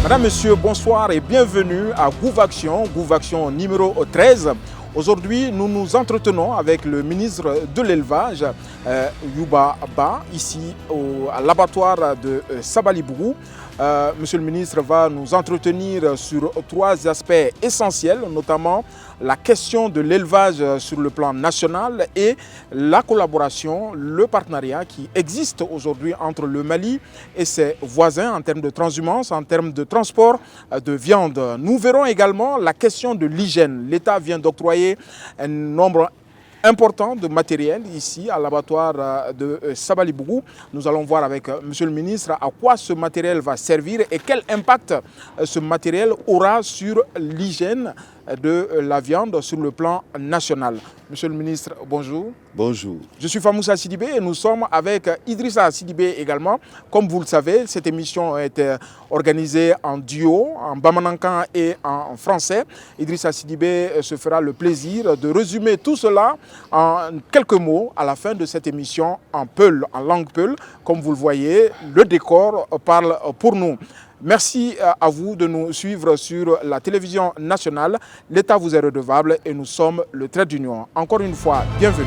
Madame, Monsieur, bonsoir et bienvenue à Gouvaction numéro 13. Aujourd'hui, nous nous entretenons avec le ministre de l'Élevage, Youba Ba, ici à l'abattoir de Sabalibougou. Monsieur le ministre va nous entretenir sur trois aspects essentiels, notamment la question de l'élevage sur le plan national et la collaboration, le partenariat qui existe aujourd'hui entre le Mali et ses voisins en termes de transhumance, en termes de transport de viande. Nous verrons également la question de l'hygiène. L'État vient d'octroyer un nombre important de matériel ici à l'abattoir de Sabalibougou. Nous allons voir avec Monsieur le ministre à quoi ce matériel va servir et quel impact ce matériel aura sur l'hygiène de la viande sur le plan national. Monsieur le ministre, bonjour. Bonjour. Je suis Famoussa Sidibé et nous sommes avec Idrissa Sidibé également. Comme vous le savez, cette émission est organisée en duo, en bamanankan et en français. Idrissa Sidibé se fera le plaisir de résumer tout cela en quelques mots à la fin de cette émission en peul, en langue peul. Comme vous le voyez, le décor parle pour nous. Merci à vous de nous suivre sur la télévision nationale. L'État vous est redevable et nous sommes le trait d'union. Encore une fois, bienvenue.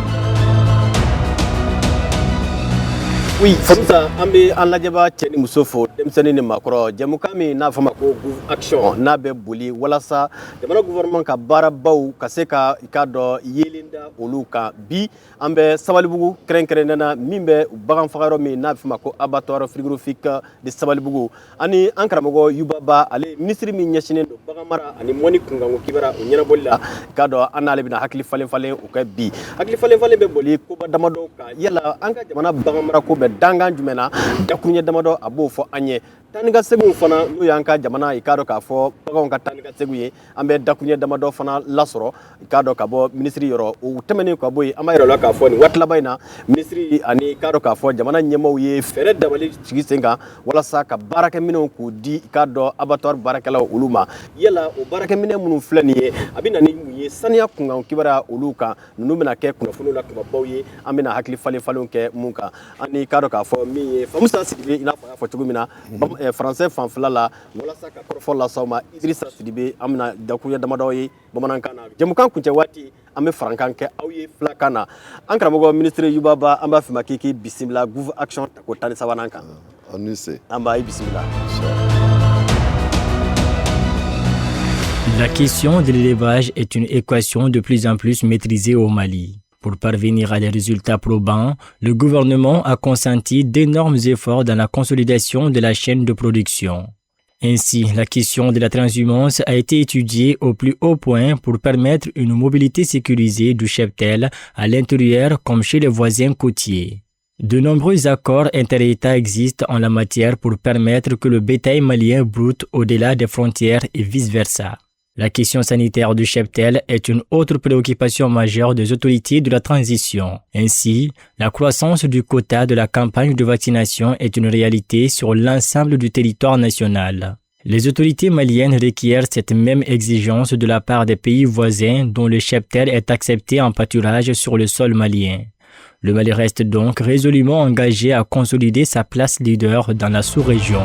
Oui, Famoussa, ambe an lajaba cɛni muso fo denmisɛnnin ni maakɔrɔ jɛmukan min n'a fɔ ma ko action n'a bɛ boli walasa jamana gouvernement ka baarabaw ka se ka I k'a dɔn yelen da olu kan bi an bɛ Sabalibugu kɛrɛnkɛrɛnnena min bɛ bagan faga yɔrɔ min n'a bɛ fɔ ma ko abattoir frigorifique de Sabalibugu ani an karamɔgɔ Youba Ba ale ministre min ɲɛsinen don bagan mara ani mɔni kunkanko kibara o ɲɛnabɔli la k'a dɔn an n'ale bɛna hakili falen-falen o kɛ bi hakili falen-falen bɛ boli koba damadɔ kan yala an ka jamana bagan mara ko bɛ dangan jumɛnna dakuruɲɛ damadɔ a b'o fɔ an ye tanika seginw fana n'o y'an ka jamana I k'a dɔn k'a fɔ baganw ka tanika segu ye an bɛ dakuruɲɛ damadɔ fana lasɔrɔ I k'a dɔn ka bɔ ministre yɔrɔ o tɛmɛnen ka bɔ yen an b'a yɛrɛ la k'a fɔ nin waati laban in na ministre ani k'a dɔn k'a fɔ jamana ɲɛmaaw ye fɛɛrɛ dabali sigi sen kan walasa ka baarakɛminɛw k'o di I k'a dɔn abattoir baarakɛlaw olu ma yala o baarakɛminɛ minnu filɛ nin ye a bɛ na ni mun ye saniya kunkan kibara olu kan ninnu bɛna kɛ kunnafoniw la kumabaw ye an bɛna hakili falen-falenw kɛ mun kan ani k'a dɔn k'a fɔ min ye Famoussa Sidibé I n'a fɔ a y'a fɔ cogo min na français fanfɛla la walasa ka kɔrɔfɔ las'aw ma Idrissa Sidibé an bɛna dakuruɲɛ damadɔ ye bamanankan na jɛmukan kuncɛ waati an bɛ farankan kɛ aw ye filakan na an karamɔgɔ ministre Youba Ba an b'a fɛ ma k'i k'i bisimila Gouv Action tako 13nan kan an ni se an b'a bisimila. La question de l'élevage est une équation de plus en plus maîtrisée au Mali. Pour parvenir à des résultats probants, le gouvernement a consenti d'énormes efforts dans la consolidation de la chaîne de production. Ainsi, la question de la transhumance a été étudiée au plus haut point pour permettre une mobilité sécurisée du cheptel à l'intérieur comme chez les voisins côtiers. De nombreux accords inter-États existent en la matière pour permettre que le bétail malien broute au-delà des frontières et vice-versa. La question sanitaire du cheptel est une autre préoccupation majeure des autorités de la transition. Ainsi, la croissance du quota de la campagne de vaccination est une réalité sur l'ensemble du territoire national. Les autorités maliennes requièrent cette même exigence de la part des pays voisins dont le cheptel est accepté en pâturage sur le sol malien. Le Mali reste donc résolument engagé à consolider sa place leader dans la sous-région.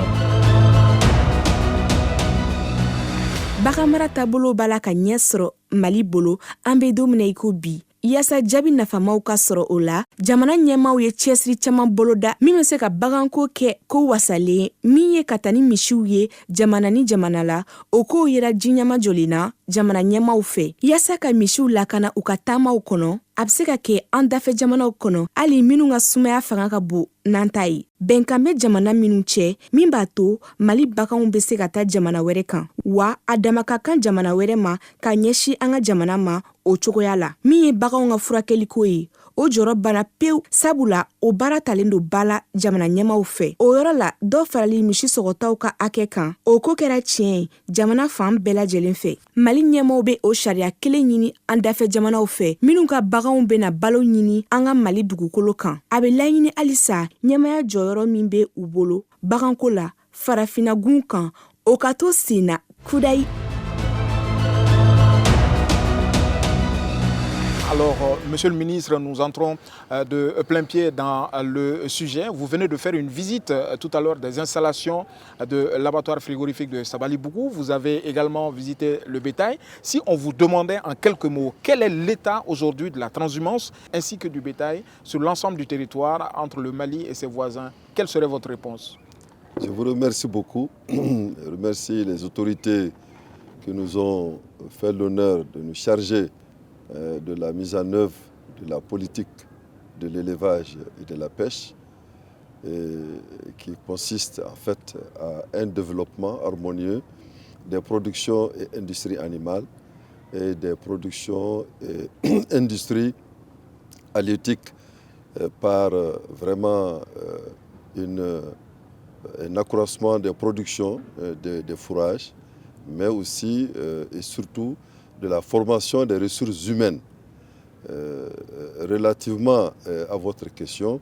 Bagamara tabolo bala ka ɲɛ sɔrɔ Mali bolo an bɛ don mina I ko bi yaasa jaabi nafamaw ka sɔrɔ o la jamana ɲɛmaaw ye cɛsiri caman boloda min bɛ se ka baganko kɛ ko wasalen min ye ka taa ni misiw ye jamana ni jamana la o kow yera jiɲɛma joli na jamana ɲɛmaaw fɛ yaasa ka misiw lakana u ka taamaw kɔnɔ a bɛ se ka kɛ an dafɛ jamanaw kɔnɔ hali minnu ka sumaya fanga ka bon n'an ta ye bɛnkan bɛ jamana minnu cɛ min b'a to Mali baganw bɛ se ka taa jamana wɛrɛ kan wa a dama ka kan jamana wɛrɛ ma ka ɲɛsin an ka jamana ma o cogoya la min ye baganw ka furakɛliko ye o jɔrɔ bana pew sabula o baara talen don bala jamana ɲɛmaaw fɛ o yɔrɔ la dɔ farali misi sɔgɔtaw ka hakɛ kan o ko kɛra tiɲɛ ye jamana fan bɛɛ lajɛlen fɛ Mali ɲɛmaaw bɛ o sariya kelen ɲini an dafɛ jamanaw fɛ minnu ka baganw bɛna balo ɲini an ka Mali dugukolo kan a bɛ laɲini halisa ɲɛmaya jɔyɔrɔ min bɛ u bolo baganko la farafinagun kan o ka to sen na kudayi. Alors, Monsieur le ministre, nous entrons de plein pied dans le sujet. Vous venez de faire une visite tout à l'heure des installations de l'abattoir frigorifique de Sabali-Bougou. Vous avez également visité le bétail. Si on vous demandait en quelques mots, quel est l'état aujourd'hui de la transhumance ainsi que du bétail sur l'ensemble du territoire entre le Mali et ses voisins, quelle serait votre réponse? Je vous remercie beaucoup. Je remercie les autorités qui nous ont fait l'honneur de nous charger de la mise en œuvre de la politique de l'élevage et de la pêche, qui consiste en fait à un développement harmonieux des productions et industries animales et des productions et industries halieutiques par vraiment un accroissement des productions des fourrages, mais aussi et surtout de la formation des ressources humaines. Relativement à votre question,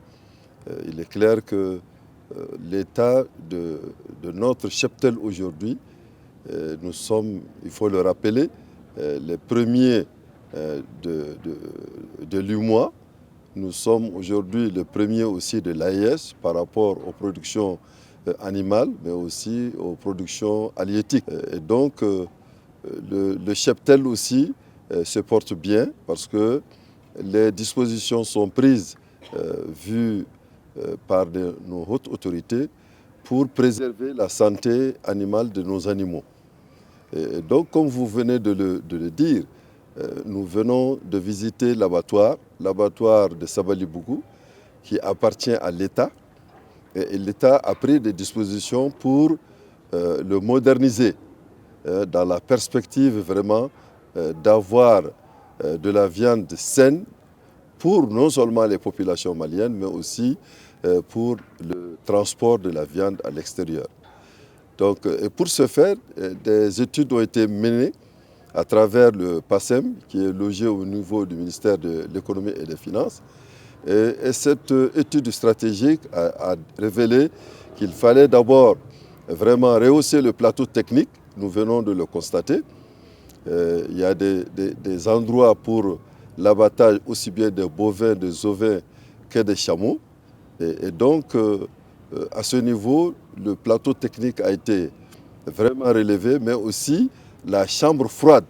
il est clair que l'état de notre cheptel aujourd'hui, nous sommes, il faut le rappeler, les premiers de l'UMOA. Nous sommes aujourd'hui les premiers aussi de l'AES par rapport aux productions animales, mais aussi aux productions halieutiques. Et donc, le cheptel aussi se porte bien parce que les dispositions sont prises, vues par nos hautes autorités, pour préserver la santé animale de nos animaux. Et donc, comme vous venez de le dire, nous venons de visiter l'abattoir de Sabali-Bougou, qui appartient à l'État. Et l'État a pris des dispositions pour le moderniser, dans la perspective vraiment d'avoir de la viande saine pour non seulement les populations maliennes, mais aussi pour le transport de la viande à l'extérieur. Donc, et pour ce faire, des études ont été menées à travers le PASEM, qui est logé au niveau du ministère de l'Économie et des Finances. Et cette étude stratégique a révélé qu'il fallait d'abord vraiment rehausser le plateau technique. Nous venons de le constater. Il y a des endroits pour l'abattage aussi bien des bovins, des ovins que des chameaux. Et donc, à ce niveau, le plateau technique a été vraiment relevé, mais aussi la chambre froide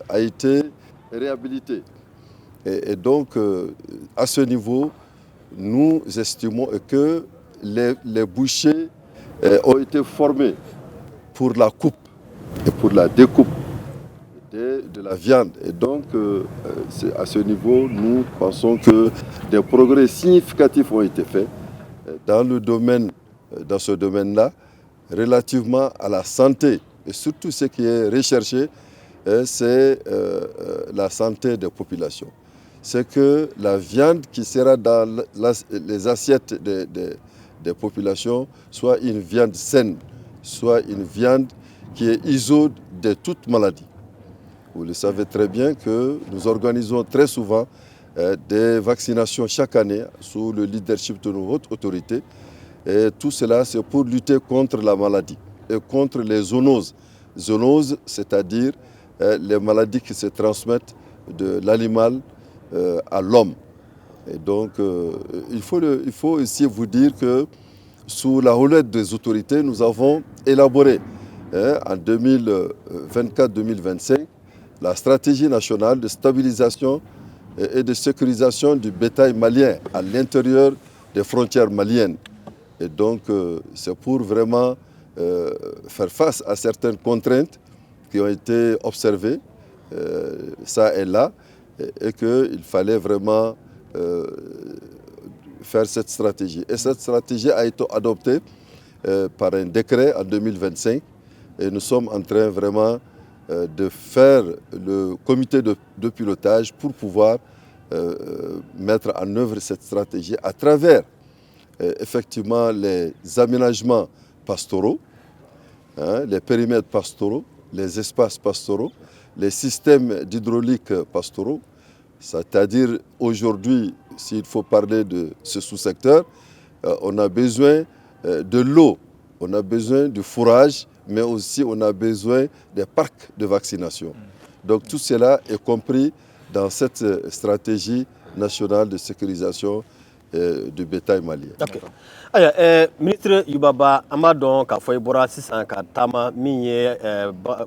a été réhabilitée. Et donc, à ce niveau, nous estimons que les bouchers ont été formés pour la coupe et pour la découpe de la viande. Et donc, à ce niveau, nous pensons que des progrès significatifs ont été faits dans ce domaine-là, relativement à la santé. Et surtout, ce qui est recherché, c'est la santé des populations. C'est que la viande qui sera dans les assiettes des populations soit une viande saine, soit une viande qui est isole de toute maladie. Vous le savez très bien que nous organisons très souvent des vaccinations chaque année sous le leadership de nos hautes autorités. Et tout cela, c'est pour lutter contre la maladie et contre les zoonoses. Zoonoses, c'est-à-dire les maladies qui se transmettent de l'animal à l'homme. Et donc, il faut aussi vous dire que sous la houlette des autorités, nous avons élaboré en 2024-2025 la stratégie nationale de stabilisation et de sécurisation du bétail malien à l'intérieur des frontières maliennes. Et donc, c'est pour vraiment faire face à certaines contraintes qui ont été observées, ça et là, et qu'il fallait vraiment faire cette stratégie. Et cette stratégie a été adoptée par un décret en 2025, et nous sommes en train vraiment de faire le comité de pilotage pour pouvoir mettre en œuvre cette stratégie à travers effectivement les aménagements pastoraux, les périmètres pastoraux, les espaces pastoraux, les systèmes d'hydraulique pastoraux. C'est-à-dire aujourd'hui, s'il faut parler de ce sous-secteur, on a besoin de l'eau, on a besoin du fourrage, mais aussi on a besoin des parcs de vaccination. Donc tout cela est compris dans cette stratégie nationale de sécurisation du bétail malien. Okay. Ministre Yubaba Amadon ka foy bora sisan ka tama min ye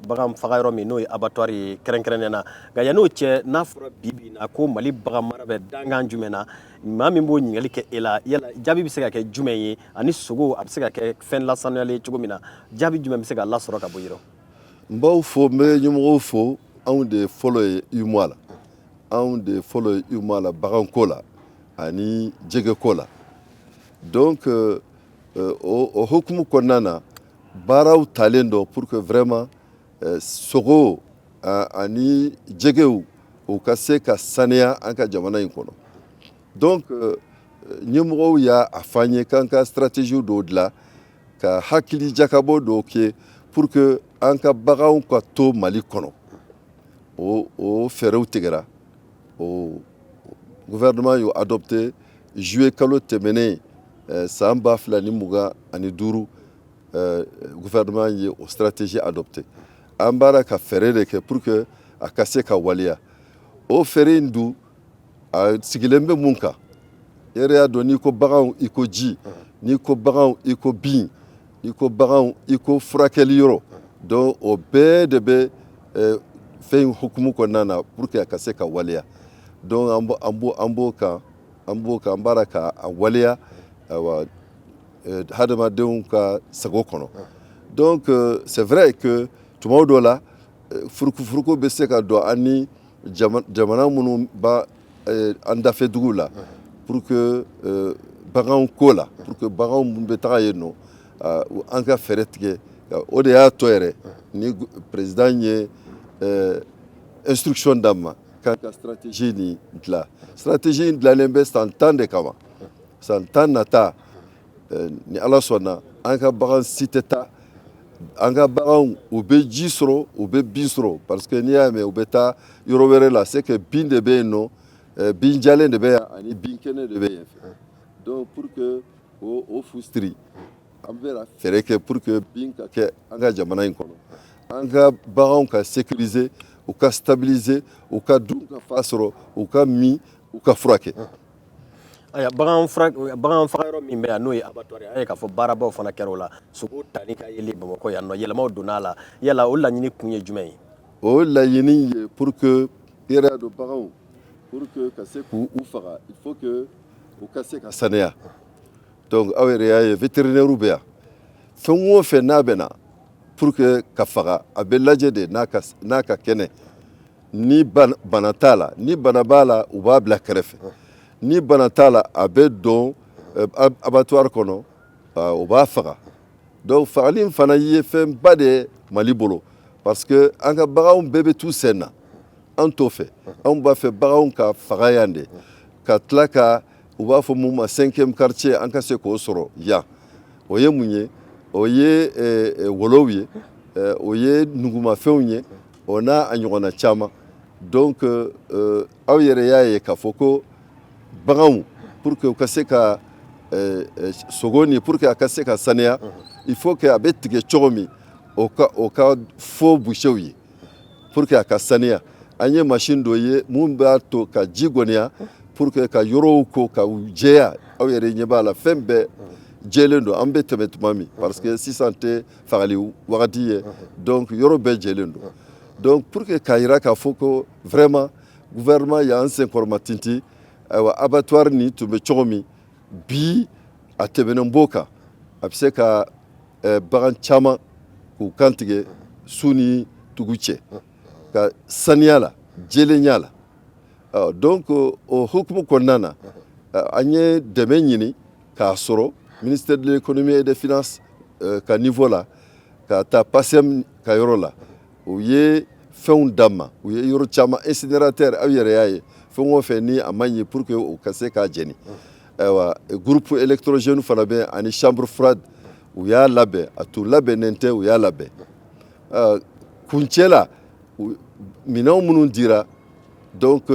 bagam faga yɔrɔ min n'o ye abattoir ye kɛrɛnkɛrɛnnen na nka yan'o cɛ n'a fɔra bibi na ko Mali bagan mara bɛ dangan jumɛn na maa min b'o ɲininkali kɛ e la yala jaabi bɛ se ka kɛ jumɛn ye ani sogo a bɛ se ka kɛ fɛn lasanuyalen cogo min na jaabi jumɛn bɛ se ka lasɔrɔ ka bɔ yɔrɔ. N b'aw fo n bɛ ɲɛmɔgɔw fo anw de fɔlɔ ye UEMOA la anw de fɔlɔ ye UEMOA la baganko la ani jɛgɛko la donc o hukumu kɔnɔna na baaraw talen dɔ pour que vraiment sogo ani jɛgɛw u ka se ka saniya an ka jamana in kɔnɔ donc ɲɛmɔgɔw y'a fɔ an ye k'an ka stratégie dɔw dilan ka hakili jakabɔ dɔw kɛ pour que an ka baganw ka to Mali kɔnɔ o fɛɛrɛw tigɛra o gouvernement y'o adopté juillet kalo tɛmɛnen san 2025 gouvernement ye o stratégie adopté an b'ara ka fɛɛrɛ de kɛ pour que a ka se ka waliya o fɛɛrɛ in dun a sigilen bɛ mun kan e yɛrɛ y'a dɔn n'i ko baganw i ko ji n'i ko baganw i ko bin n'i ko baganw i ko furakɛli yɔrɔ donc o bɛɛ de bɛ fɛn hukumu kɔnɔna na pour que a ka se ka waliya donc an b'o kan an b'ara ka a waliya hadamadenw ka sago kɔnɔ donc c'est vrai que tuma dɔ la furuku bɛ se ka don an ni jamana minnu b'a an dafɛ dugu la pour que baganw ko la pour que baganw minnu bɛ taga yen nɔ an ka fɛɛrɛ tigɛ o de y'a to yɛrɛ ni président ye instruction d'an ma k'an ka stratégie nin dilan stratégie in dilannen bɛ san 10 de kama san 10 nata ni Ala sɔnna an ka bagan si tɛ taa an ka baganw u bɛ ji sɔrɔ u bɛ bin sɔrɔ parce que n'i y'a mɛn u bɛ taa yɔrɔ wɛrɛ la c'est que bin de bɛ yen nɔ bin jalen de bɛ yan ani bin kɛnɛ de bɛ yen fɛ donc pour que o fusiri an bɛ fɛɛrɛ kɛ pour que bin ka kɛ an ka jamana in kɔnɔ an ka baganw ka sécuriser u ka stabiliser u ka dun ka fa sɔrɔ u ka min u ka furakɛ. bagan faga yɔrɔ min bɛ yan n'o ye abattoir ye a ye k'a fɔ baarabaw fana kɛra o la sogo tali ka yeli Bamakɔ yan nɔ yɛlɛmaw donn'a la yala o laɲini kun ye jumɛn ye. o laɲini ye pour que i yɛrɛ y'a dɔn baganw pour que ka se k'u faga il faut que u ka se ka saniya donc aw yɛrɛ y'a ye vétérinaire bɛ yan fɛn o fɛn n'a bɛ na pour que ka faga a bɛ lajɛ de n'a ka kɛnɛ ni bana t'a la ni bana b'a la u b'a bila kɛrɛfɛ ni bana t'a la a bɛ don abattoir kɔnɔ u b'a faga donc fagali in fana ye fɛnba de ye Mali bolo parce que an ka baganw bɛɛ bɛ t'u sen na an t'o fɛ anw b'a fɛ baganw ka faga yan de ka tila ka u b'a fɔ mun ma 5e quartier an ka se k'o sɔrɔ yan o ye mun ye o ye wolow ye o ye nugumafɛnw ye o n'a a ɲɔgɔnna caman donc aw yɛrɛ y'a ye k'a fɔ ko baganw pour que u ka se ka sogo ni pour que a ka se ka saniya il faut que a bɛ tigɛ cogo min o ka fɔ boucherw ye pour que a ka saniya an ye machine dɔ ye mun b'a to ka ji gɔniya pour que ka yɔrɔw ko ka jɛya aw yɛrɛ ɲɛ b'a la fɛn bɛɛ jɛlen don an bɛ tɛmɛ tuma min parce que sisan tɛ fagali wagati ye donc yɔrɔ bɛɛ jɛlen don donc pour que k'a jira k'a fɔ ko vraiment gouvernement y'an senkɔrɔ matinti ayiwa abattoir ni tun bɛ cogo min bi a tɛmɛnen b'o kan a bɛ se ka bagan caman k'u kantigɛ su ni dugu cɛ ka saniya la jɛlenya la donc o hukumu kɔnɔna na an ye dɛmɛ ɲini k'a sɔrɔ ministère de l'économie et des finances ka niveau la ka taa PASEM ka yɔrɔ la u ye fɛnw d'an ma u ye yɔrɔ caman incinérateur aw yɛrɛ y'a ye fɛn o fɛn ni a man ɲi pour que u ka se k'a jɛni ayiwa groupe électrogène fana bɛ ani chambre froide u y'a labɛn a tun labɛnnen tɛ u y'a labɛn kuncɛ la minɛnw minnu dira donc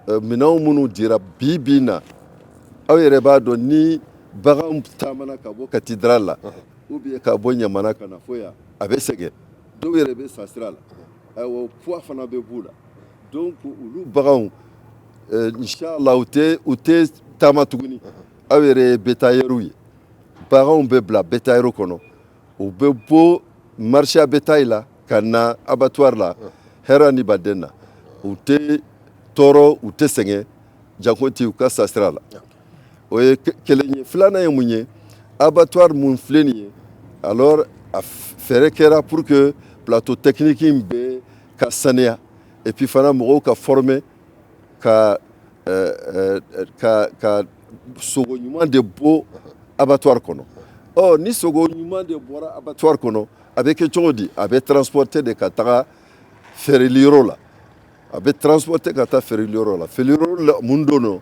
minɛnw minnu dira bi na aw yɛrɛ b'a dɔn ni bagan taamana ka bɔ cathédrale la ou bien ka bɔ ɲamana ka na fɔ yan a bɛ sɛgɛn dɔw yɛrɛ bɛ sa sira la ayiwa poids fana bɛ b'u la donc olu baganw inchallah u tɛ taama tuguni aw yɛrɛ ye bétailleur ye baganw bɛ bila bétailleur kɔnɔ u bɛ bɔ marché à bétail la ka na abattoir la hɛrɛ ni baden na u tɛ tɔɔrɔ u tɛ sɛgɛn janko ti u ka sasira la o ye kelen ye filanan ye mun ye abattoir mun filɛ nin ye alors a fɛɛrɛ kɛra pour que plateau technique in bɛ ka saniya et puis fana mɔgɔw ka former ka sogo ɲuman de bɔ abattoir kɔnɔ ni sogo ɲuman de bɔra abattoir kɔnɔ a bɛ kɛ cogo di a bɛ transporter de ka taga feereliyɔrɔ la a bɛ transporter ka taa feereliyɔrɔ la feereliyɔrɔ la mun don no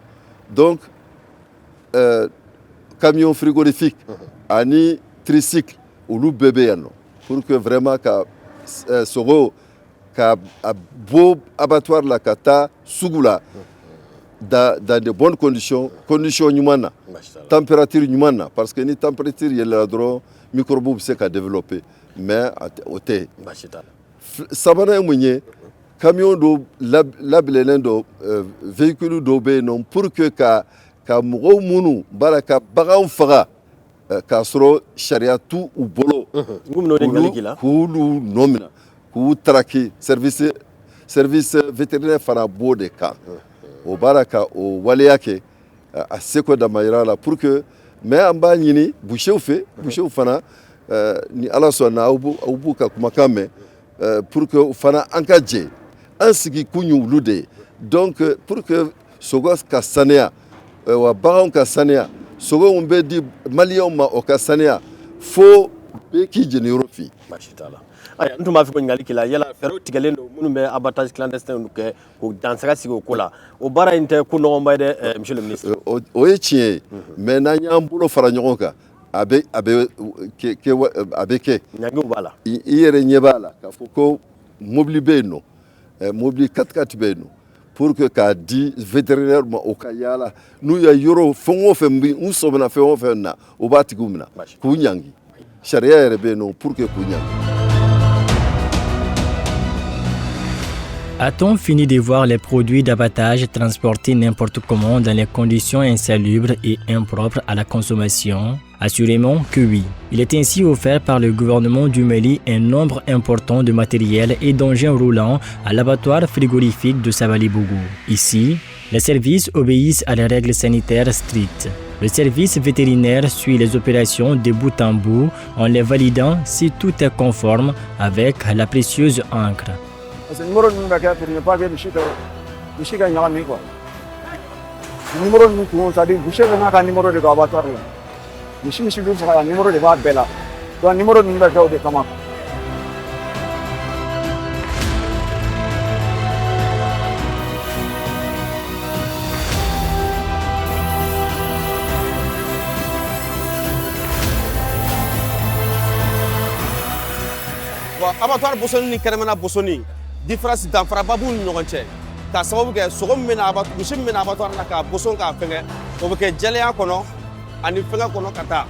donc camion frigorifique ani tricycle olu bɛɛ bɛ yan nɔ pour que vraiment ka sogo ka bɔ abattoir la ka taa sugu la dans de bonnes conditions ɲuman na température ɲuman na parce que ni température yɛlɛla dɔrɔn microbe bɛ se ka développer mais o tɛ sabanan ye mun ye camion dɔ labɛnnen dɔ véhicule dɔw bɛ yen nɔ pour que ka mɔgɔw minnu b'a ka baganw faga k'a sɔrɔ sariya t'u bolo k'olu nɔ minɛ k'u traquer service vétérinaire fana b'o de kan o b'a ka o waleya kɛ a seko dama yira la pour que mais an b'a ɲini boucherw fɛ boucherw fana ni ala sɔnna aw b'u ka kumakan mɛn pour que fana an ka jɛ an sigi kun ye olu de ye donc pour que sogo ka saniya wa baganw ka saniya sogo min bɛ di maliyɛnw ma o ka saniya fo bɛɛ k'i jeniyɔrɔ fin. N tun b'a fɛ ko ɲininkali k'i la yala fɛɛrɛw tigɛlen don minnu bɛ abattage clandestin kɛ k'o dansaka sigi o ko la o baara in tɛ ko nɔgɔnba ye dɛ monsieur le ministre. O ye tiɲɛ ye mais n'an y'an bolo fara ɲɔgɔn kan a bɛ kɛ. ɲangiw b'a la. I yɛrɛ ɲɛ b'a la k'a fɔ ko mobili bɛ yen nɔ mobili 4x4 bɛ yen nɔ pour que k'a di vétérinaire ma o ka yaala n'u ye yɔrɔ fɛn o fɛn n sɔmina fɛn o fɛn na o b'a tigiw minɛ k'u ɲangi sariya yɛrɛ bɛ yen nɔ pour que k'u ɲangi. A-t-on fini de voir les produits d'abattage transportés n'importe comment dans les conditions insalubres et impropres à la consommation? Assurément que oui. Il est ainsi offert par le gouvernement du Mali un nombre important de matériel et d'engins roulants à l'abattoir frigorifique de Sabali-Bougou. Ici, les services obéissent à des règles sanitaires strictes. Le service vétérinaire suit les opérations de bout en bout en les validant si tout est conforme avec la précieuse encre. Parce que le numéro de l'unité pour ne pas que le chien gagne quoi. Le numéro de l'unité, c'est-à-dire que le chien a un numéro de abattoir. Le chien a un numéro de bella. Donc le numéro de l'unité est de comment. Abattoir Bosoni ni Kɛnɛmana Bosoni différence danfaraba b'u ni ɲɔgɔn cɛ k'a sababu kɛ sogo min bɛna misi min bɛna abattoir la k'a boson k'a fɛngɛ o bɛ kɛ jɛlenya kɔnɔ ani fɛngɛ kɔnɔ ka taa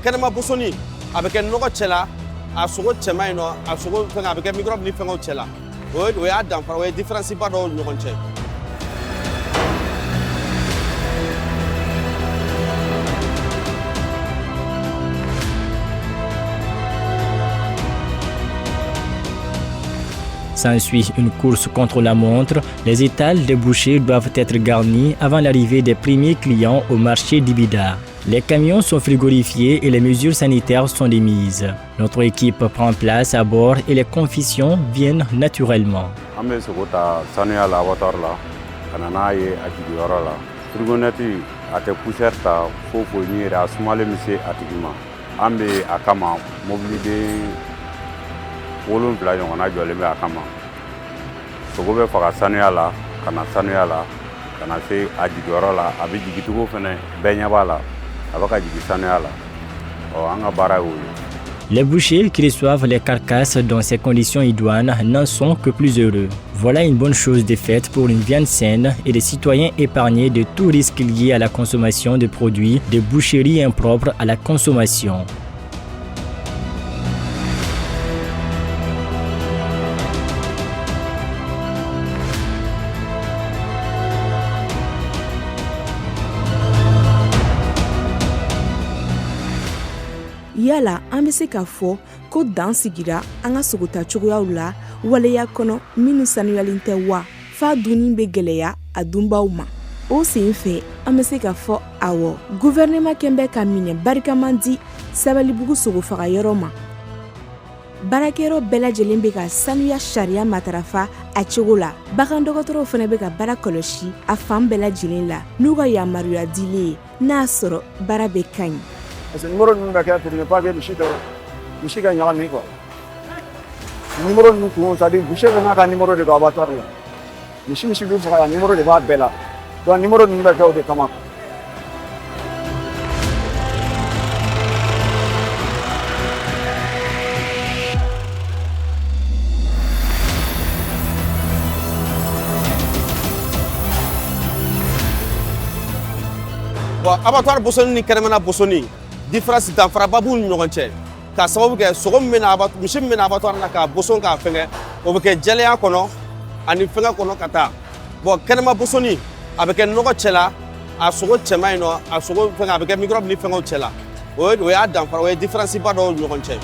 Kɛnɛma Bosoni a bɛ kɛ nɔgɔ cɛ la a sogo cɛman in nɔ a sogo fɛngɛ a bɛ kɛ microbe ni fɛngɛw cɛ la o y'a danfara o ye différence ba dɔw ni ɲɔgɔn cɛ. S'ensuit une course contre la montre. Les étals des bouchers doivent être garnis avant l'arrivée des premiers clients au marché d'Ibida. Les camions sont frigorifiés et les mesures sanitaires sont émises. Notre équipe prend place à bord et les confessions viennent naturellement. wolonfila ɲɔgɔnna jɔlen bɛ a kama sogo bɛ faga sanuya la ka na sanuya la ka na se a jigiyɔrɔ la a bɛ jigitigiw fɛnɛ bɛɛ ɲɛ b'a la a bɛ ka jigi sanuya la an ka baara y'o ye. Les bouchers qui reçoivent les carcasses dans ces conditions idoines n'en sont que plus heureux. Voilà une bonne chose de faite pour une viande saine et les citoyens épargnés de tout risque lié à la consommation de produits de boucherie impropres à la consommation. yala an bɛ se k'a fɔ ko dan sigira an ka sogotacogoyaw la waleya kɔnɔ minnu sanuyalen tɛ wa f'a dunni bɛ gwɛlɛya a dunbaw ma. O sen fɛ an bɛ se k'a fɔ awɔ gouvernement kɛn bɛ ka minɛ barikaman di Sabalibugu sogofagayɔrɔ ma. Baarakɛyɔrɔ bɛɛ lajɛlen bɛ ka sanuya sariya matarafa a cogo la. Bagan dɔgɔtɔrɔw fana bɛ ka baara kɔlɔsi a fan bɛɛ lajɛlen la n'u ka yamaruya dilen ye n'a sɔrɔ baara bɛ ka ɲi. Parce que numéro ninnu bɛ kɛ pour ne pas que misi ka ɲagami quoi. Numéro ninnu kun c'est à dire boucher bɛ n'a ka numéro de don abattoir la. Misi bɛ faga numéro de b'a bɛɛ la. Donc numéro ninnu bɛ kɛ o de kama. Bon, abattoir bosoni ni kɛnɛmana bosoni différence danfaraba b'u ni ɲɔgɔn cɛ k'a sababu kɛ sogo min bɛna misi min bɛna abattoir la k'a boson k'a fɛngɛ o bɛ kɛ jɛlenya kɔnɔ ani fɛngɛ kɔnɔ ka taa bon kɛnɛma bosoni a bɛ kɛ nɔgɔ cɛla a sogo cɛman yen nɔ a sogo fɛngɛ a bɛ kɛ microbe ni fɛngɛw cɛla o y'a danfara o ye différence ba dɔw ni ɲɔgɔn cɛ.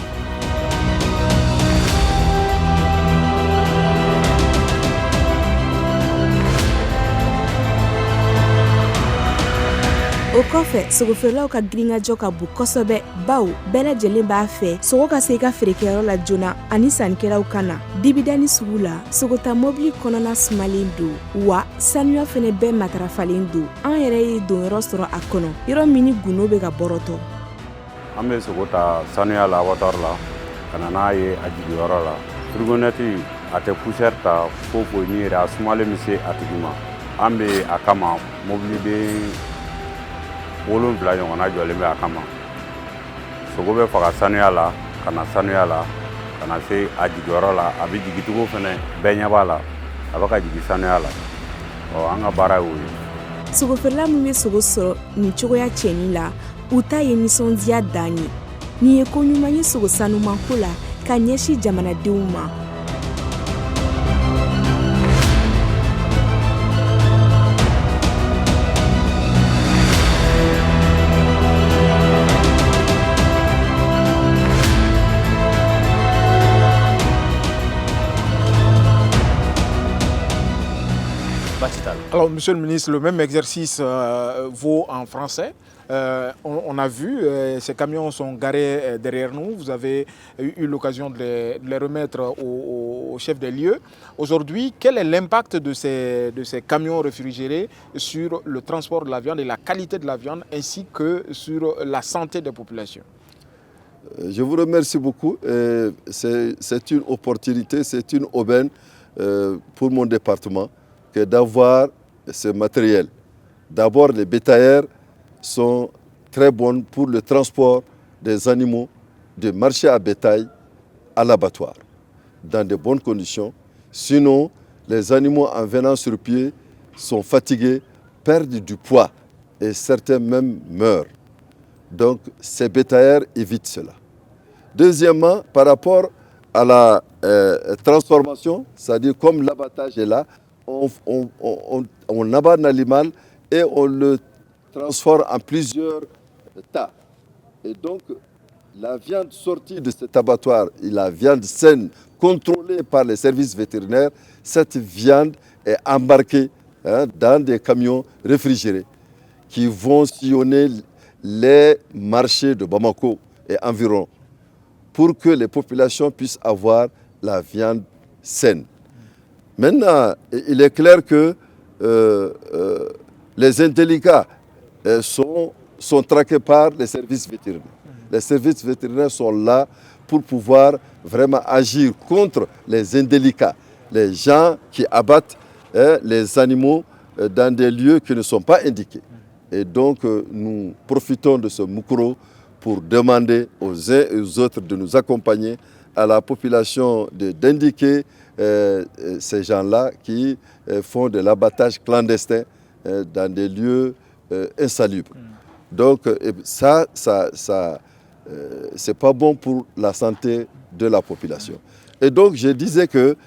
O kɔfɛ sogofeerelaw ka giringajɔ ka bon kosɛbɛ baw bɛɛ lajɛlen b'a fɛ sogo ka se i ka feerekɛyɔrɔ la joona ani sannikɛlaw ka na. Dibidani sugu la sogota mobili kɔnɔna sumalen don wa sanuya fana bɛɛ matarafalen don. An yɛrɛ ye donyɔrɔ sɔrɔ a kɔnɔ yɔrɔ min ni gundo bɛ ka bɔrɔtɔ. An bɛ sogo ta sanuya la abattoir la ka na n'a ye a jigiyɔrɔ la. Fourgonnette a tɛ poussière ta foyi foyi ni yɛrɛ a sumalen bɛ se a tigi ma. An bɛ a kama mobili bɛ 7 ɲɔgɔnna jɔlen bɛ a kama. Sogo bɛ faga sanuya la ka na sanuya la ka na se a jigiyɔrɔ la a bɛ jigitigiw fana bɛɛ ɲɛ b'a la a bɛ ka jigin sanuya la. An ka baara y'o ye. Sogofeerela min bɛ sogo sɔrɔ nin cogoya cɛnin la u ta ye nisɔndiya dan ye. Nin ye ko ɲuman ye sogo sanumako la ka ɲɛsin jamanadenw ma. Alors, Monsieur le ministre, le même exercice vaut en français. On a vu, ces camions sont garés derrière nous. Vous avez eu l'occasion de les remettre au chef des lieux. Aujourd'hui, quel est l'impact de ces camions réfrigérés sur le transport de la viande et la qualité de la viande, ainsi que sur la santé des populations? Je vous remercie beaucoup. C'est une opportunité, c'est une aubaine pour mon département que d'avoir ce matériel. D'abord, les bétaillères sont très bonnes pour le transport des animaux de marché à bétail à l'abattoir, dans de bonnes conditions. Sinon, les animaux en venant sur pied sont fatigués, perdent du poids et certains même meurent. Donc, ces bétaillères évitent cela. Deuxièmement, par rapport à la transformation, c'est-à-dire comme l'abattage est là, on abat l'animal et on le transforme en plusieurs tas. Et donc, la viande sortie de cet abattoir, la viande saine, contrôlée par les services vétérinaires, cette viande est embarquée dans des camions réfrigérés qui vont sillonner les marchés de Bamako et environ pour que les populations puissent avoir la viande saine. Maintenant, il est clair que les indélicats sont traqués par les services vétérinaires. Les services vétérinaires sont là pour pouvoir vraiment agir contre les indélicats, les gens qui abattent les animaux dans des lieux qui ne sont pas indiqués. Et donc, nous profitons de ce mukro pour demander aux uns et aux autres de nous accompagner, à la population d'indiquer ces gens-là qui font de l'abattage clandestin dans des lieux insalubres. Donc ça c'est pas bon pour la santé de la population. Et donc je disais que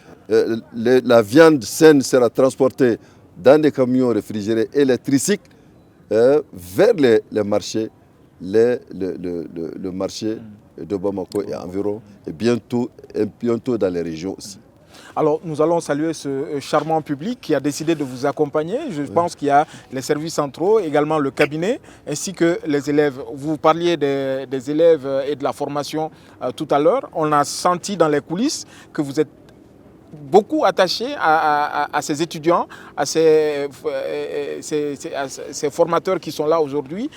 la viande saine sera transportée dans des camions réfrigérés et les tricycles vers les marchés, le marché de Bamako et environ, et bientôt dans les régions aussi. Alors, nous allons saluer ce charmant public qui a décidé de vous accompagner. Je pense qu'il y a les services centraux, également le cabinet, ainsi que les élèves. Vous parliez des élèves et de la formation tout à l'heure. On a senti dans les coulisses que vous êtes beaucoup attaché à ces étudiants, à ces formateurs qui sont là aujourd'hui,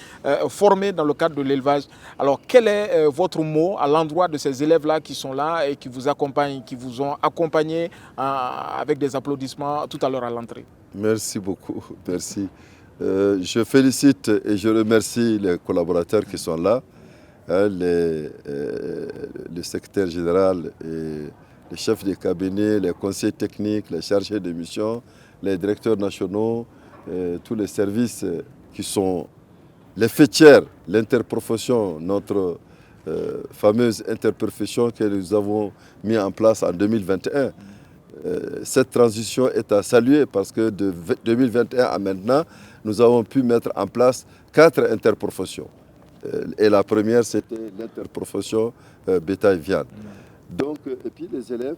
formés dans le cadre de l'élevage. Alors, quel est votre mot à l'endroit de ces élèves-là qui sont là et qui vous accompagnent, qui vous ont accompagné avec des applaudissements tout à l'heure à l'entrée? Merci beaucoup, merci. Je félicite et je remercie les collaborateurs qui sont là, le secrétaire général et les chefs de cabinet, les conseillers techniques, les chargés de mission, les directeurs nationaux, tous les services qui sont les fêtières, l'interprofession, notre fameuse interprofession que nous avons mis en place en 2021. Cette transition est à saluer parce que de 2021 à maintenant, nous avons pu mettre en place 4 interprofessions. Et la première, c'était l'interprofession bétail-viande. Donc, et puis les élèves,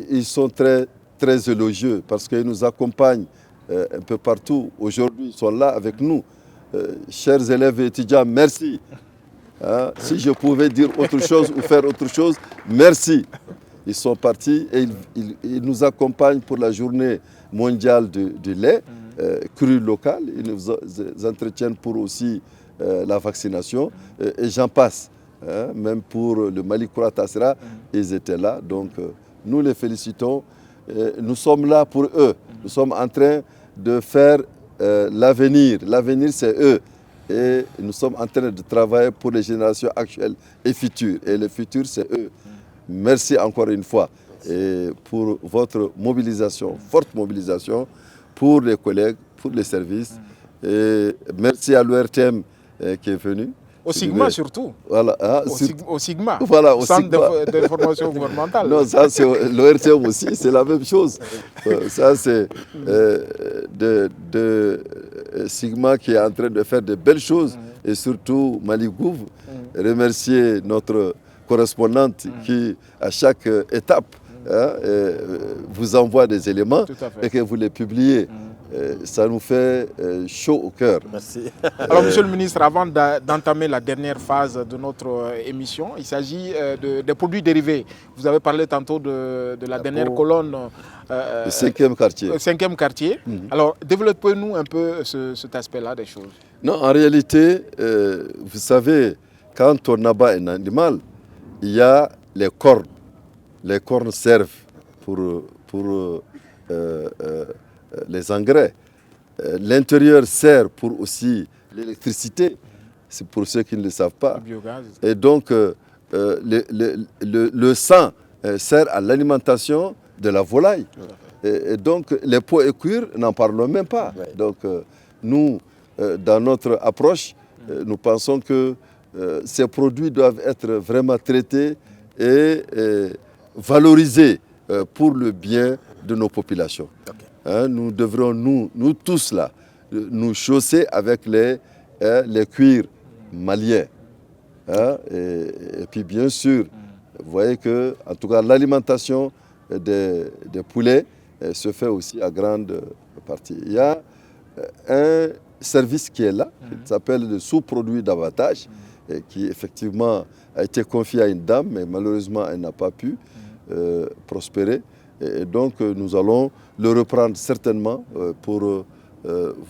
ils sont très, très élogieux parce qu'ils nous accompagnent un peu partout. Aujourd'hui, ils sont là avec nous. Chers élèves et étudiants, merci. Si je pouvais dire autre chose ou faire autre chose, merci. Ils sont partis et ils nous accompagnent pour la journée mondiale du lait cru local. Ils nous entretiennent pour aussi la vaccination et j'en passe. Même pour le Mali Koura Tassera, ils étaient là. Donc nous les félicitons. Nous sommes là pour eux. Nous sommes en train de faire l'avenir. L'avenir, c'est eux. Et nous sommes en train de travailler pour les générations actuelles et futures. Et le futur, c'est eux. Merci encore une fois et pour votre mobilisation, forte mobilisation pour les collègues, pour les services. Et merci à l'ORTM qui est venu. Au Sigma surtout. Voilà, au Sigma. Voilà, au Centre d'information gouvernementale. Non, ça c'est l'ORTM aussi, c'est la même chose. Ça c'est de Sigma qui est en train de faire de belles choses et surtout Mali Gouv. Remercier notre correspondante qui à chaque étape vous envoie des éléments et que vous les publiez. Ça nous fait chaud au cœur. Merci. Alors, Monsieur le ministre, avant d'entamer la dernière phase de notre émission, il s'agit des produits dérivés. Vous avez parlé tantôt de la dernière colonne. Le 5e quartier. 5e quartier. Alors, développez-nous un peu cet aspect-là des choses. Non, en réalité, vous savez, quand on abat un animal, il y a les cornes. Les cornes servent pour les engrais. L'intérieur sert pour aussi l'électricité. C'est pour ceux qui ne le savent pas. Le biogaz. Et donc, le sang sert à l'alimentation de la volaille. Et donc, les pots et cuir, n'en parlons même pas. Donc, nous, dans notre approche, nous pensons que ces produits doivent être vraiment traités et valorisés pour le bien de nos populations. Nous devrons, nous tous là, nous chausser avec les cuirs maliens. Et puis bien sûr, vous voyez que, en tout cas, l'alimentation des poulets se fait aussi à grande partie. Il y a un service qui est là, qui s'appelle le sous-produit d'abattage, qui effectivement a été confié à une dame, mais malheureusement, elle n'a pas pu prospérer. Et donc, nous allons le reprendre certainement pour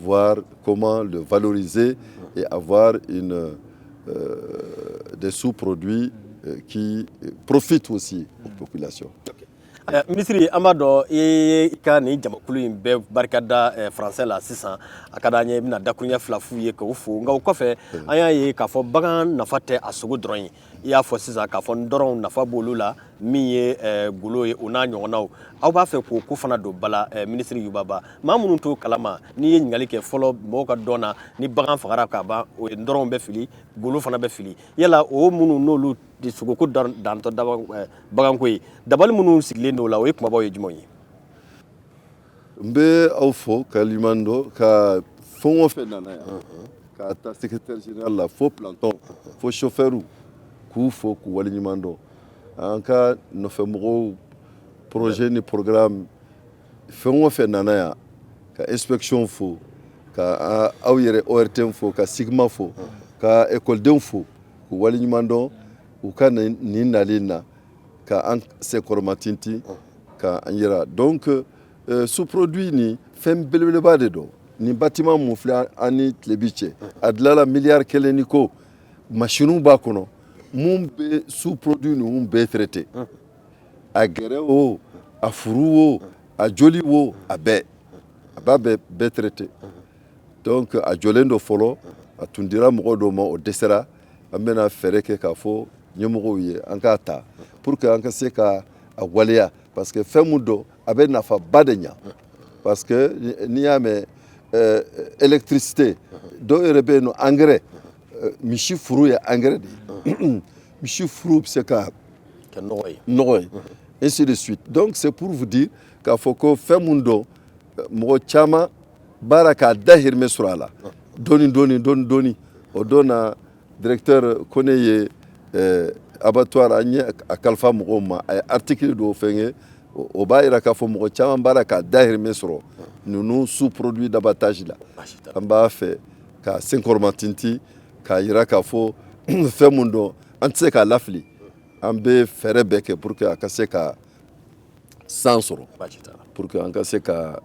voir comment le valoriser et avoir des sous-produits qui profitent aussi aux populations. Ministre Amado, i ka ni jamakulu in bɛɛ barikada français la sisan a ka d'an ye bɛna dakuruɲɛ fila f'u ye k'o fo nka o kɔfɛ an y'a ye k'a fɔ bagan nafa tɛ a sogo dɔrɔn ye i y'a fɔ sisan k'a fɔ ndɔrɔnw nafa b'olu la min ye golo ye o n'a ɲɔgɔnnaw aw b'a fɛ k'o ko fana don bala ministre Yuba Ba maa minnu t'o kalama n'i ye ɲininkali kɛ fɔlɔ mɔgɔw ka dɔn na ni bagan fagara ka ban o ye ndɔrɔnw bɛ fili golo fana bɛ fili yala o minnu n'olu de sogoko dantɔ baganko ye dabali minnu sigilen don o la o ye kumabaw ye jumɛn ye n bɛ aw fo ka limando ka fɛn o fɛn nana yan ka taa secrétaire général la fo planton fo chauffeur k'u fo k'u waleɲuman dɔn an ka nɔfɛmɔgɔw projet ni programme fɛn o fɛn nana yan ka inspection fo ka aw yɛrɛ ORTM fo ka Sigma fo ka écoledenw fo k'u waleɲuman dɔn u ka nin nali na ka an sɛkɔrɔma tintin ka an yira donc sous-produit ni fɛn belebeleba de don ni bâtiment mun filɛ an ni tilebi cɛ a dilanla miliyari 1 ni ko machine b'a kɔnɔ mun bɛ sous-produit ninnu bɛɛ traité a gɛrɛ o a furu o a joli o a bɛɛ a b'a bɛɛ traité donc a jɔlen dɔ fɔlɔ a tun dira mɔgɔ dɔw ma o dɛsɛra an bɛna fɛɛrɛ kɛ k'a fɔ ɲɛmɔgɔw ye an k'a ta pour que an ka se ka a waleya parce que fɛn mun don a bɛ nafaba de ɲa parce que n'i y'a mɛn électricité dɔw yɛrɛ bɛ yen nɔ engrais misi furu ye engrais de ye misi furu bɛ se ka kɛ nɔgɔ ye ainsi de suite donc c'est pour vous dire k'a fɔ ko fɛn mun don mɔgɔ caman baara k'a dahirimɛ sɔrɔ a la dɔɔni o don na directeur ko ne ye abattoir an ye a kalifa mɔgɔw ma a ye article dɔw fɛn ye o b'a jira k'a fɔ mɔgɔ caman baara k'a dahirimɛ sɔrɔ ninnu sous-produit d'abattage la an b'a fɛ ka senkɔrɔma tintin k'a jira k'a fɔ fɛn mun don an tɛ se k'a lafili an bɛ fɛɛrɛ bɛɛ kɛ pour que a ka se ka san sɔrɔ pour que an ka se ka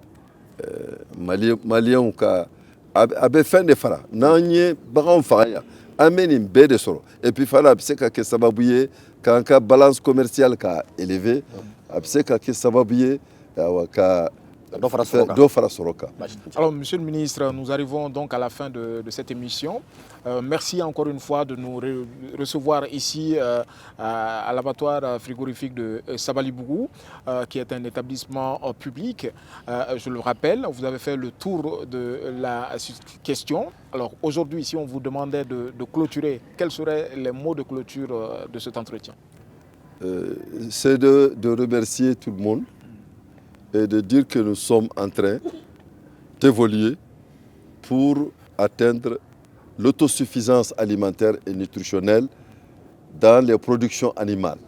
maliyɛnw ka a bɛ fɛn de fara n'an ye baganw faga yan an bɛ nin bɛɛ de sɔrɔ et puis fana a bɛ se ka kɛ sababu ye k'an ka balance commerciale ka élever a bɛ se ka kɛ sababu ye ka dɔ fara sɔrɔ kan. Alors, Monsieur le Ministre, nous arrivons donc à la fin de cette émission. Merci encore une fois de nous recevoir ici à l'abattoir frigorifique de Sabalibougou, qui est un établissement public. Je le rappelle, vous avez fait le tour de la question. Alors aujourd'hui, si on vous demandait de clôturer, quels seraient les mots de clôture de cet entretien? C'est de remercier tout le monde et de dire que nous sommes en train d'évoluer pour atteindre l'autosuffisance alimentaire et nutritionnelle dans les productions animales.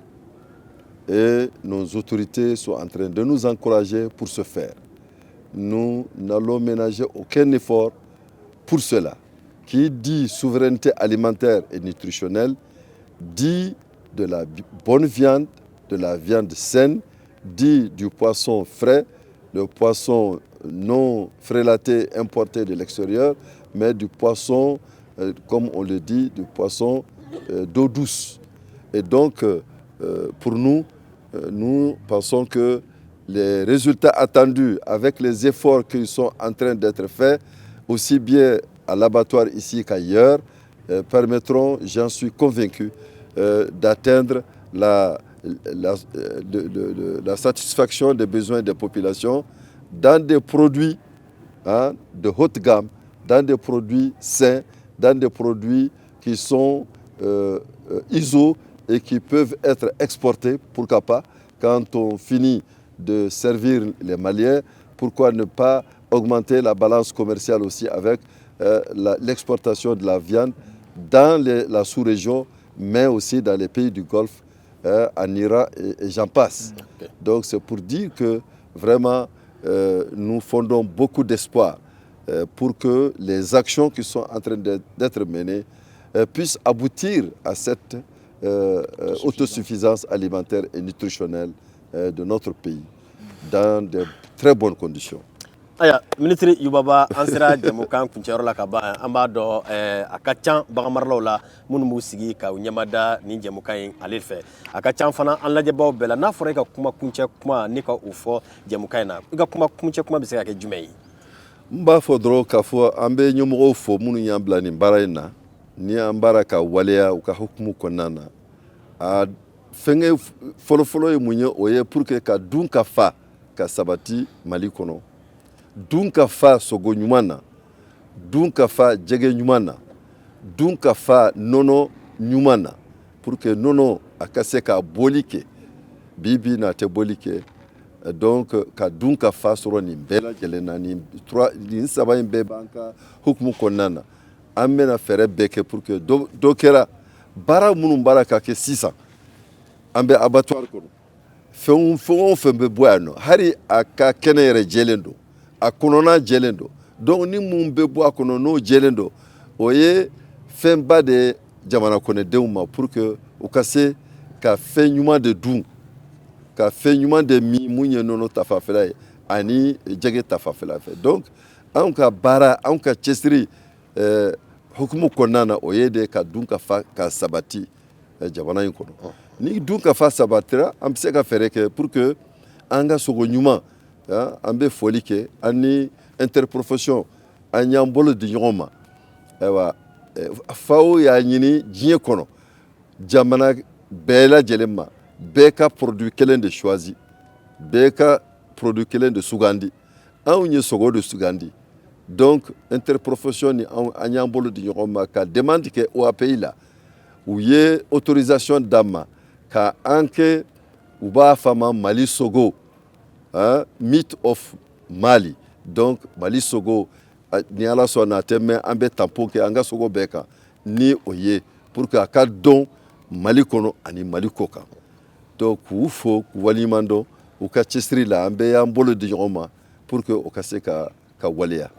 Et nos autorités sont en train de nous encourager pour ce faire. Nous n'allons ménager aucun effort pour cela. Qui dit souveraineté alimentaire et nutritionnelle dit de la bonne viande, de la viande saine, dit du poisson frais, le poisson non frélaté importé de l'extérieur, mais du poisson, comme on le dit, du poisson d'eau douce. Et donc, pour nous, nous pensons que les résultats attendus avec les efforts qui sont en train d'être faits, aussi bien à l'abattoir ici qu'ailleurs, permettront, j'en suis convaincu, d'atteindre la satisfaction des besoins des populations dans des produits de haute gamme, dans des produits sains, dans des produits qui sont ISO et qui peuvent être exportés, pourquoi pas, quand on finit de servir les Maliens, pourquoi ne pas augmenter la balance commerciale aussi avec l'exportation de la viande dans la sous-région, mais aussi dans les pays du Golfe, en Iran et j'en passe. Okay. Donc c'est pour dire que vraiment nous fondons beaucoup d'espoir pour que les actions qui sont en train d'être menées puissent aboutir à cette autosuffisance alimentaire et nutritionnelle de notre pays dans de très bonnes conditions. Aya ministre Yubaba an sera jamukan kuncɛyɔrɔ la ka ban an b'a dɔn a ka can baganmaralaw la minnu b'u sigi ka ɲɛmada nin jamukan in ale fɛ a ka can fana an lajɛbaw bɛɛ la n'a fɔra e ka kuma kuncɛ kuma ne ka o fɔ jamukan in na i ka kuma kuncɛ kuma bɛ se ka kɛ jumɛn ye? N b'a fɔ dɔrɔn k'a fɔ an bɛ ɲɛmɔgɔw fo minnu y'an bila nin baara in na ni an baara ka waleya u ka hukumu kɔnɔna na a fɛngɛ fɔlɔfɔlɔ ye mun ye o ye pour que ka dun ka fa ka sabati Mali kɔnɔ. Dun ka fa sogo ɲuman na, dun ka fa jɛgɛ ɲuman na, dun ka fa nɔnɔ ɲuman na pour que nɔnɔ a ka se ka bɔli kɛ bi bi na a tɛ bɔli kɛ donc ka dun ka fa sɔrɔ nin bɛɛ lajɛlen na nin saba in bɛɛ b'an ka hukumu kɔnɔna na an bɛna fɛɛrɛ bɛɛ kɛ pour que dɔ kɛra baara minnu baara ka kɛ sisan an bɛ abattoir kɔnɔ fɛn o fɛn bɛ bɔ yan nɔ hali a ka kɛnɛ yɛrɛ jɛlen don a kɔnɔna jɛlen don donc ni mun bɛ bɔ a kɔnɔ n'o jɛlen don o ye fɛnba de ye jamana kɔnɔdenw ma pour que u ka se ka fɛn ɲuman de dun ka fɛn ɲuman de min mun ye nɔnɔ ta fanfɛla ye ani jɛgɛ ta fanfɛla fɛ donc anw ka baara anw ka cɛsiri hukumu kɔnɔna na o ye de ka dun ka fa ka sabati jamana in kɔnɔ ni dun ka fa sabatira an bɛ se ka fɛɛrɛ kɛ pour que an ka sogo ɲuman an bɛ foli kɛ an ni interprofession an y'an bolo di ɲɔgɔn ma ayiwa FAO y'a ɲini diɲɛ kɔnɔ jamana bɛɛ lajɛlen ma bɛɛ ka produit kelen de choisi bɛɛ ka produit kelen de sugandi anw ye sogo de sugandi donc interprofession ni an y'an bolo di ɲɔgɔn ma ka demande kɛ OAPI la u ye autorisation d'an ma ka an kɛ u b'a fɔ a ma Mali sogo meat of Mali donc Mali sogo ni Ala sɔnna a tɛ mɛn an bɛ tampon kɛ an ka sogo bɛɛ kan ni o ye pour que a ka dɔn Mali kɔnɔ ani Mali kɔ kan donc k'u fo k'u waleɲuman dɔn u ka cɛsiri la an bɛɛ y'an bolo di ɲɔgɔn ma pour que o ka se ka waleya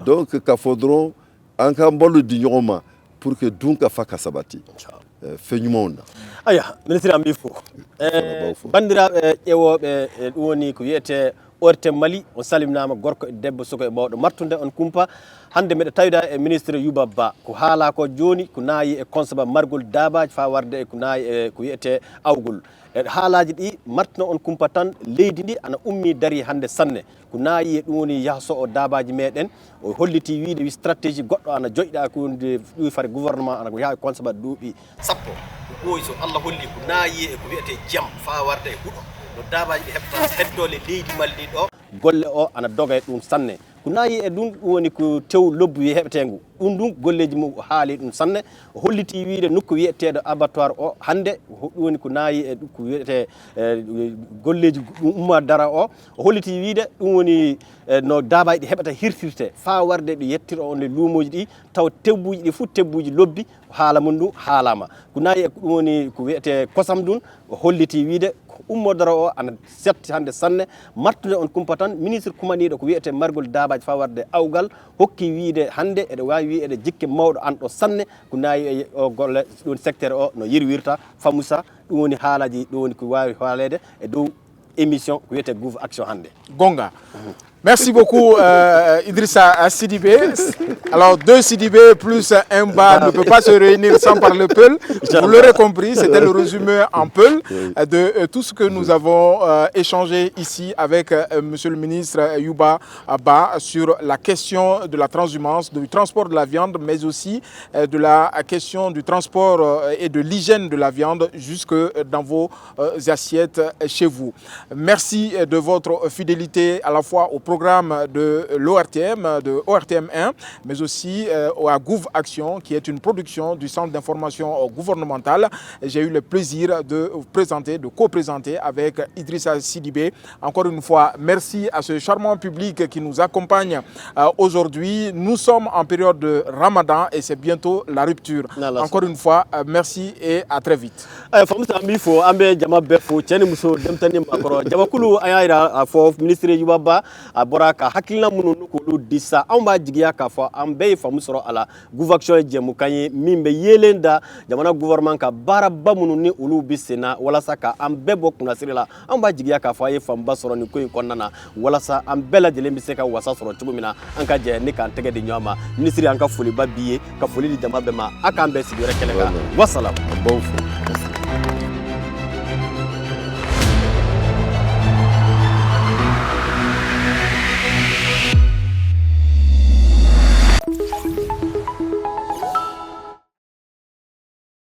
donc k'a fɔ dɔrɔn an k'an bolo di ɲɔgɔn ma pour que dun ka fa ka sabati fɛn ɲumanw na. Aya ministre an b'i fo bandira ƴeewo ɓe ɗum woni ko wiyete ORTM Mali on salimnama gorko e debbo soko e mawɗo martude on kumpa hande meɗe tawida e ministre Youba Ba ko haala ko joni ko naayi e consaba margol dabaji fa warde e ko naayi e ko wiyete awgol e haalaji ɗi martuno on kumpa tan leydi ndi ana ummi dari hande sanne ko naayi e ɗum woni yahso o dabaji meɗen o holliti wiide wi stratégie goɗɗo ana joƴɗa ko ɗuwi fare gouvernement ana ko yaha e consaba duuɓi sappo ko ɓooyi so Allah holli ko naayi e ko wiyete jam fa warde e huuɗo no dabaji ɗi heɓta heddole leydi Mali ɗo golle o ana doga e ɗum sanne ko naayi e ɗum woni ko tew lobbu wi heɓetengu ɗum ɗum golleji mum haali ɗum sanne o holliti wiide nokku wiyeteɗo abattoir o hande ɗum woni ko naayi e ko wiyete golleji ɗum umma dara o holliti wiide ɗum woni no dabaji ɗi heɓata hirtirte fa warde ɗo yettiro on e luumoji ɗi taw tebbuji ɗi fof tebbuji lobbi haala mum ɗum haalama ko naayi e ɗum woni ko wiyete kosam ɗum o holliti wiide ummodoro o ana setti hande sanne martude on kumpa tan ministre kumaniɗo ko wiyete margol dabaji fa warde awgal hokki wiide hande eɗe wawi wi eɗe jikke mawɗo an ɗo sanne ko naayi o golle ɗum secteur o no yirwirta famousa ɗum woni haalaji ɗum woni ko wawi haalede e dow émission ko wiyete Gouv Action hande Gonga. Merci beaucoup Idrissa Sidibé. Alors 2 Sidibé plus un Ba ne peut pas se réunir sans parler Peul. Vous l'aurez compris, c'était le résumé en Peul de tout ce que nous avons échangé ici avec Monsieur le ministre Youba Ba sur la question de la transhumance, du transport de la viande, mais aussi de la question du transport et de l'hygiène de la viande jusque dans vos assiettes chez vous. Merci de votre fidélité à la fois au programme de l'ORTM, de ORTM 1, mais aussi à Gouv Action, qui est une production du Centre d'information gouvernementale. J'ai eu le plaisir de vous présenter, de co-présenter avec Idrissa Sidibé. Encore une fois, merci à ce charmant public qui nous accompagne aujourd'hui. Nous sommes en période de Ramadan et c'est bientôt la rupture. Encore une fois, merci et à très vite. Ministre Youba Ba bora ka hakilina munu nukulu disa amba jigiya ka fo ambe famu soro ala Gouv Action jemu kanye mimbe yelenda jamana gouvernement ka baraba munu ni ulu bisena wala saka ambe bokuna sirila amba jigiya ka fo ye famba soro ni ko konnana wala sa ambe la jele mbise ka wasa soro tubumina anka je ni kan tege di nyama ministre anka foli babiye ka foli di jama be ma aka ambe sigire kelega wassalam.